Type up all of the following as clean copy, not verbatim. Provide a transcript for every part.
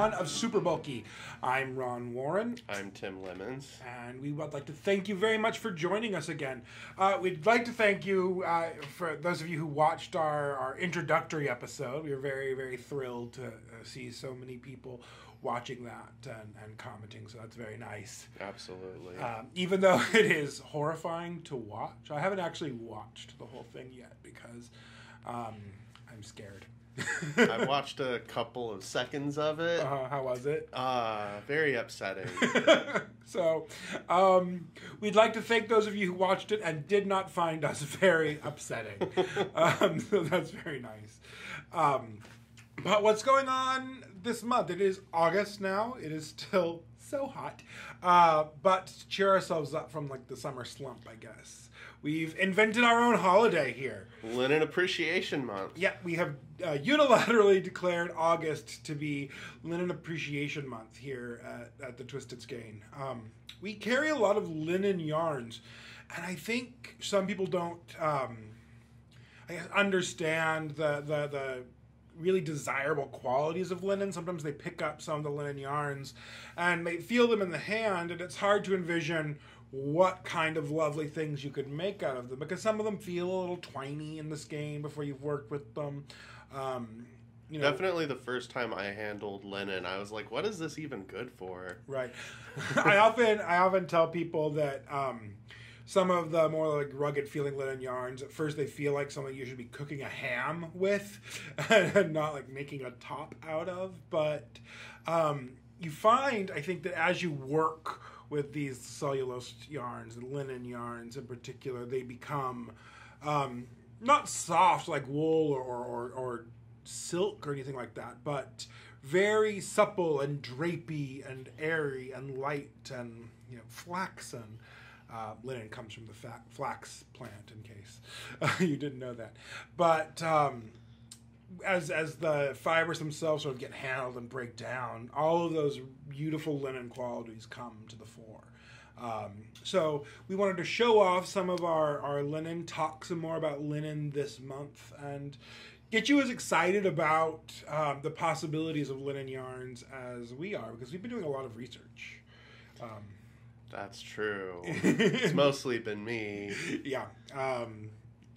1 of Super Bulky. I'm Ron Warren. I'm Tim Lemons. And we would like to thank you very much for joining us again. We'd like to thank you for those of you who watched our introductory episode. We were very, very thrilled to see so many people watching that and commenting, so that's very nice. Absolutely. Even though it is horrifying to watch. I haven't actually watched the whole thing yet because I'm scared. I watched a couple of seconds of it. How was it? Very upsetting. So, we'd like to thank those of you who watched it and did not find us very upsetting. So that's very nice. But what's going on this month? It is August now. It is still so hot. But to cheer ourselves up from like the summer slump, I guess. We've invented our own holiday here. Linen Appreciation Month. Yeah, we have unilaterally declared August to be Linen Appreciation Month here at the Twisted Skein. We carry a lot of linen yarns, and I think some people don't understand the really desirable qualities of linen. Sometimes they pick up some of the linen yarns and they feel them in the hand, and it's hard to envision what kind of lovely things you could make out of them, because some of them feel a little twiny in the skein before you've worked with them. Definitely the first time I handled linen, I was like, what is this even good for? Right. I often tell people that some of the more like rugged feeling linen yarns, at first they feel like something you should be cooking a ham with and not like making a top out of. But you find, I think, that as you work with these cellulose yarns and linen yarns in particular, they become not soft like wool or silk or anything like that, but very supple and drapey and airy and light and flaxen. Linen comes from the flax plant, in case you didn't know that. But as the fibers themselves sort of get handled and break down, all of those beautiful linen qualities come to the fore. So we wanted to show off some of our linen, talk some more about linen this month, and get you as excited about the possibilities of linen yarns as we are, because we've been doing a lot of research. That's true. It's mostly been me. Yeah.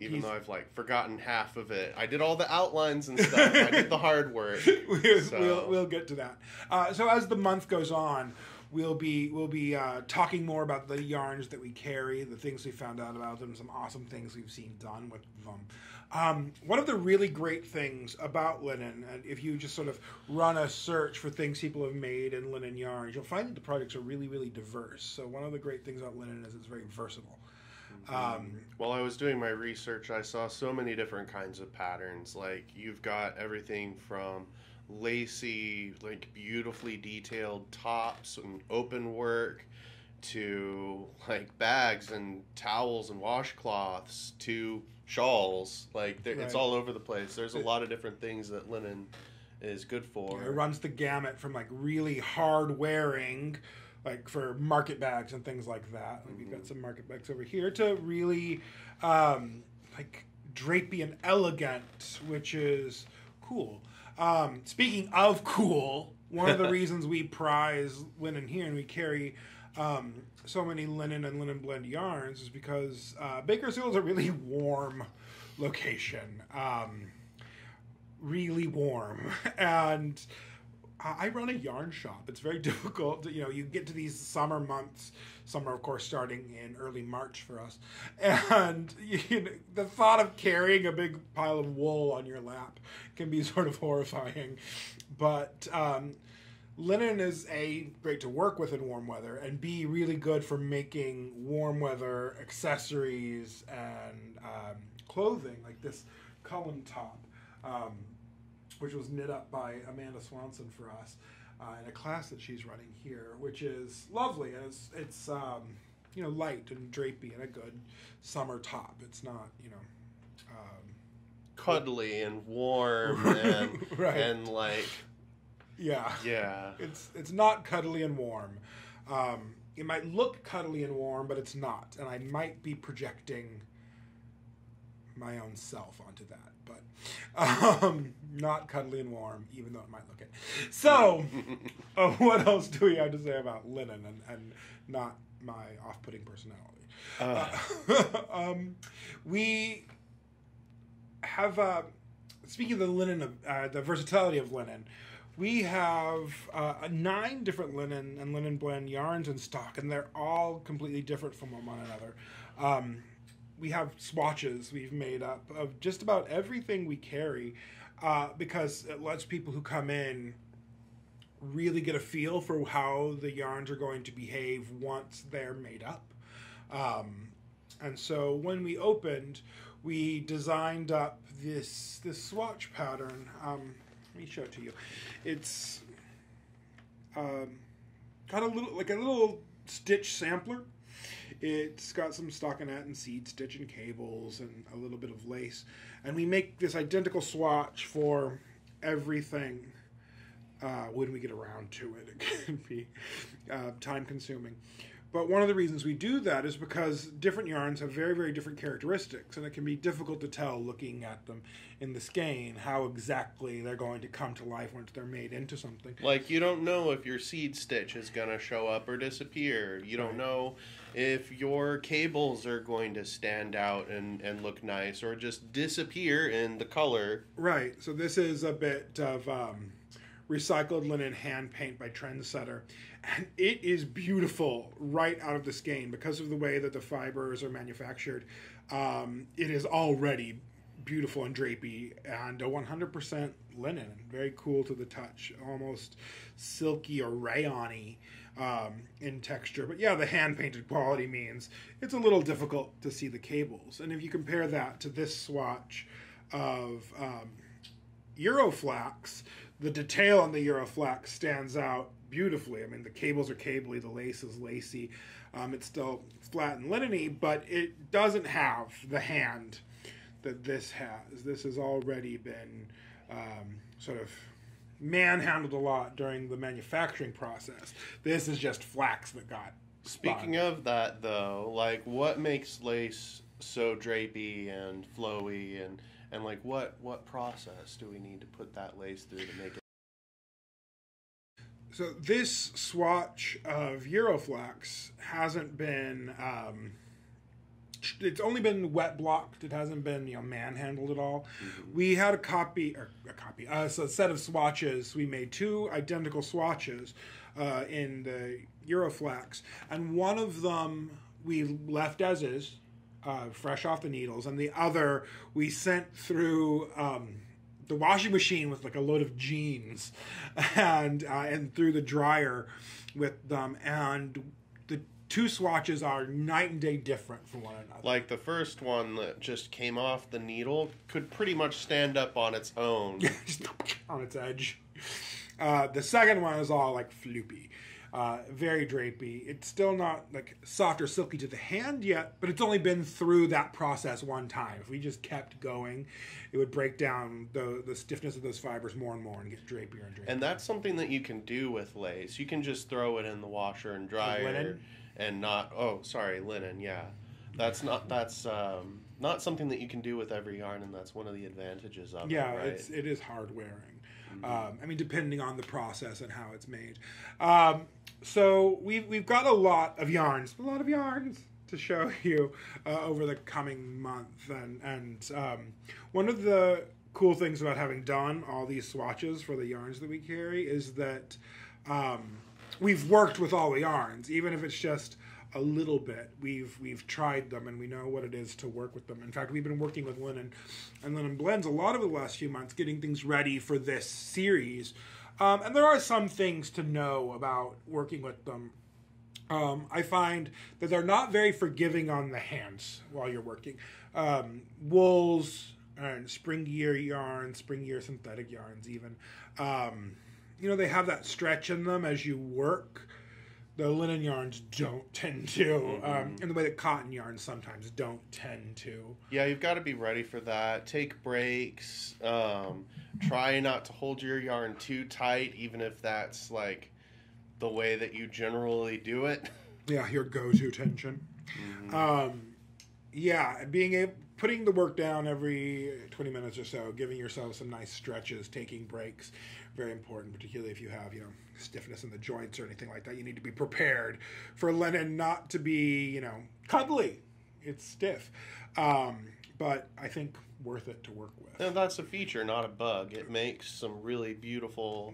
Even though I've forgotten half of it. I did all the outlines and stuff. I did the hard work. We'll get to that. So as the month goes on, we'll be talking more about the yarns that we carry, the things we found out about them, some awesome things we've seen done with them. One of the really great things about linen, and if you just sort of run a search for things people have made in linen yarns, you'll find that the projects are really, really diverse. So one of the great things about linen is it's very versatile. While I was doing my research, I saw so many different kinds of patterns. Like, you've got everything from lacy, beautifully detailed tops and open work, to bags and towels and washcloths, to shawls. It's all over the place. There's a lot of different things that linen is good for. It runs the gamut from really hard wearing, for market bags and things like that. We've got some market bags over here, to really drapey and elegant, which is cool. Speaking of cool, one of the reasons we prize linen here and we carry so many linen and linen blend yarns is because Bakersfield is a really warm location. Really warm. And I run a yarn shop. It's very difficult. You get to these summer months, summer, of course, starting in early March for us. And the thought of carrying a big pile of wool on your lap can be sort of horrifying. But linen is A, great to work with in warm weather, and B, really good for making warm weather accessories and clothing, like this Cullen top. Which was knit up by Amanda Swanson for us in a class that she's running here, which is lovely. And it's light and drapey and a good summer top. It's not, cuddly and warm and, right. And Yeah. It's not cuddly and warm. It might look cuddly and warm, but it's not. And I might be projecting my own self onto that, but not cuddly and warm, even though it might look it. So, what else do we have to say about linen and not my off-putting personality? We have, speaking of the linen, of the versatility of linen, we have 9 different linen and linen blend yarns in stock, and they're all completely different from one another. We have swatches we've made up of just about everything we carry, because it lets people who come in really get a feel for how the yarns are going to behave once they're made up. And so when we opened, we designed up this swatch pattern. Let me show it to you. It's got a little stitch sampler. It's got some stockinette and seed stitch and cables and a little bit of lace. And we make this identical swatch for everything when we get around to it. It can be time consuming. But one of the reasons we do that is because different yarns have very, very different characteristics, and it can be difficult to tell looking at them in the skein how exactly they're going to come to life once they're made into something. Like, you don't know if your seed stitch is going to show up or disappear. You don't know if your cables are going to stand out and look nice or just disappear in the color. Right. So this is a bit of recycled linen hand paint by Trendsetter. And it is beautiful right out of the skein because of the way that the fibers are manufactured. It is already beautiful and drapey, and 100% linen. Very cool to the touch, almost silky or rayon-y in texture. But yeah, the hand-painted quality means it's a little difficult to see the cables. And if you compare that to this swatch of Euroflax, the detail on the Euroflax stands out beautifully. I mean, the cables are cabley, the lace is lacy. It's still flat and linen-y, but it doesn't have the hand that this has. This has already been sort of manhandled a lot during the manufacturing process. This is just flax that got spun. Speaking of that, though, like, what makes lace so drapey and flowy, and like, what process do we need to put that lace through to make it? So this swatch of Euroflax hasn't been, it's only been wet blocked. It hasn't been, manhandled at all. Mm-hmm. We had a set of swatches. We made 2 identical swatches in the Euroflax, and one of them we left as is, fresh off the needles, and the other we sent through the washing machine with like a load of jeans, and through the dryer with them, and the 2 swatches are night and day different from one another. Like the first one that just came off the needle could pretty much stand up on its own. Just on its edge. The second one is all like floopy. Very drapey. It's still not like soft or silky to the hand yet, but it's only been through that process one time. If we just kept going, it would break down the stiffness of those fibers more and more and get drapier and drapier. And that's something that you can do with lace. You can just throw it in the washer and dryer. Linen? And not, linen, yeah. That's not something that you can do with every yarn, and that's one of the advantages of it, right? Yeah, it is hard wearing. Mm-hmm. Depending on the process and how it's made. So we've got a lot of yarns to show you over the coming month. And one of the cool things about having done all these swatches for the yarns that we carry is that we've worked with all the yarns, even if it's just a little bit. We've tried them, and we know what it is to work with them. In fact, we've been working with linen and linen blends a lot over the last few months, getting things ready for this series. And there are some things to know about working with them. I find that they're not very forgiving on the hands while you're working. Wools and spring year yarns, spring year synthetic yarns even, they have that stretch in them as you work. The linen yarns don't tend to, in the way that cotton yarns sometimes don't tend to. Yeah, you've got to be ready for that. Take breaks. Try not to hold your yarn too tight, even if that's like the way that you generally do it. Yeah, your go-to tension. Mm-hmm. Being able putting the work down every 20 minutes or so, giving yourself some nice stretches, taking breaks, very important, particularly if you have, stiffness in the joints or anything like that. You need to be prepared for linen not to be, cuddly. It's stiff. But I think worth it to work with. And that's a feature, not a bug. It makes some really beautiful,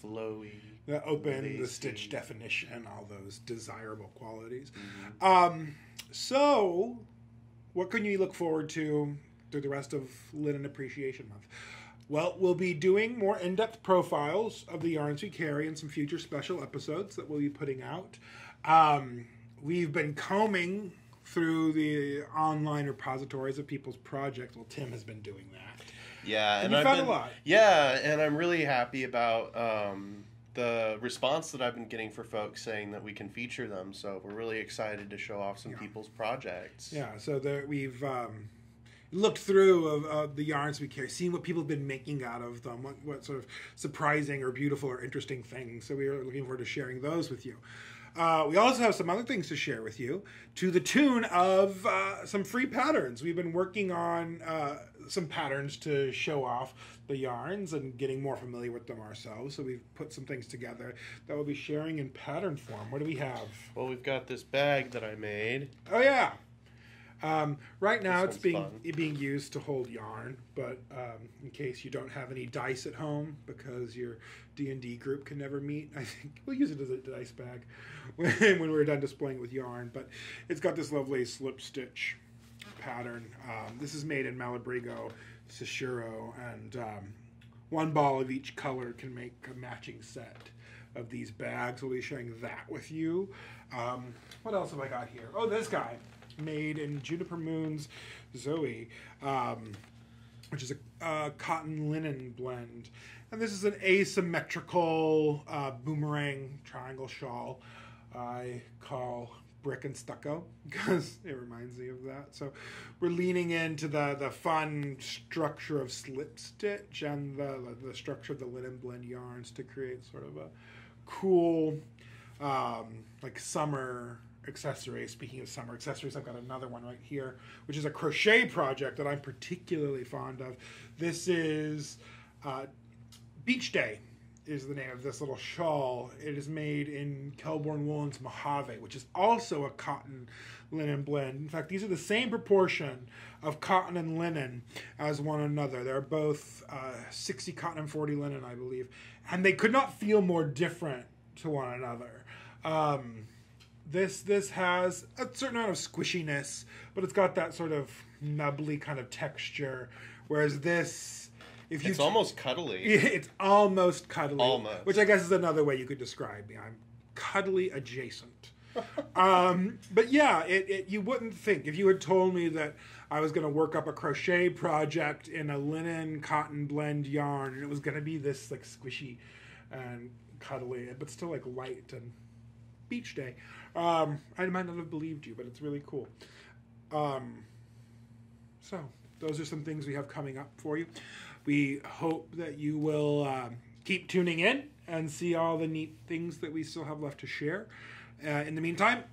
flowy, the open, the stitch definition, all those desirable qualities. Mm-hmm. So, what can you look forward to through the rest of Linen Appreciation Month? Well, we'll be doing more in-depth profiles of the yarns we carry in some future special episodes that we'll be putting out. We've been combing through the online repositories of people's projects. Well, Tim has been doing that. Yeah, and I've found a lot. Yeah, and I'm really happy about the response that I've been getting for folks saying that we can feature them. So we're really excited to show off some people's projects. Yeah, so we've looked through of the yarns we carry, seeing what people have been making out of them, what sort of surprising or beautiful or interesting things. So we are looking forward to sharing those with you. We also have some other things to share with you to the tune of some free patterns. We've been working on some patterns to show off the yarns and getting more familiar with them ourselves. So we've put some things together that we'll be sharing in pattern form. What do we have? Well, we've got this bag that I made. Oh, yeah. Right now it's being used to hold yarn, but in case you don't have any dice at home because your D&D group can never meet, I think we'll use it as a dice bag when we're done displaying with yarn. But it's got this lovely slip stitch pattern. This is made in Malabrigo, Seshuro, and one ball of each color can make a matching set of these bags. We'll be sharing that with you. What else have I got here? Oh, this guy. Made in Juniper Moon's Zoe, which is a cotton linen blend. And this is an asymmetrical boomerang triangle shawl I call brick and stucco because it reminds me of that. So we're leaning into the fun structure of slip stitch and the structure of the linen blend yarns to create sort of a cool like summer accessory. Speaking of summer accessories, I've got another one right here, which is a crochet project that I'm particularly fond of. This is Beach Day is the name of this little shawl. It is made in Kelborn Woolens Mojave, which is also a cotton linen blend. In fact, these are the same proportion of cotton and linen as one another. They're both 60 cotton and 40 linen, I believe, and they could not feel more different to one another. This has a certain amount of squishiness, but it's got that sort of nubbly kind of texture, whereas this, it's almost cuddly. It's almost cuddly. Almost. Which I guess is another way you could describe me. I'm cuddly adjacent. But yeah, you wouldn't think, if you had told me that I was going to work up a crochet project in a linen cotton blend yarn, and it was going to be this like squishy and cuddly, but still like light and Beach Day. I might not have believed you, but it's really cool. So those are some things we have coming up for you. We hope that you will keep tuning in and see all the neat things that we still have left to share. In the meantime,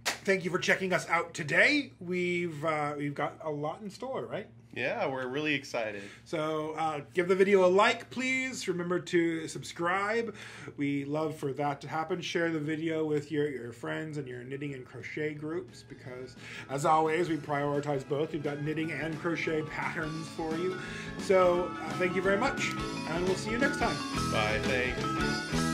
thank you for checking us out today. We've got a lot in store, right? Yeah, we're really excited. So give the video a like, please. Remember to subscribe. We love for that to happen. Share the video with your friends and your knitting and crochet groups because, as always, we prioritize both. We've got knitting and crochet patterns for you. So thank you very much, and we'll see you next time. Bye, thanks.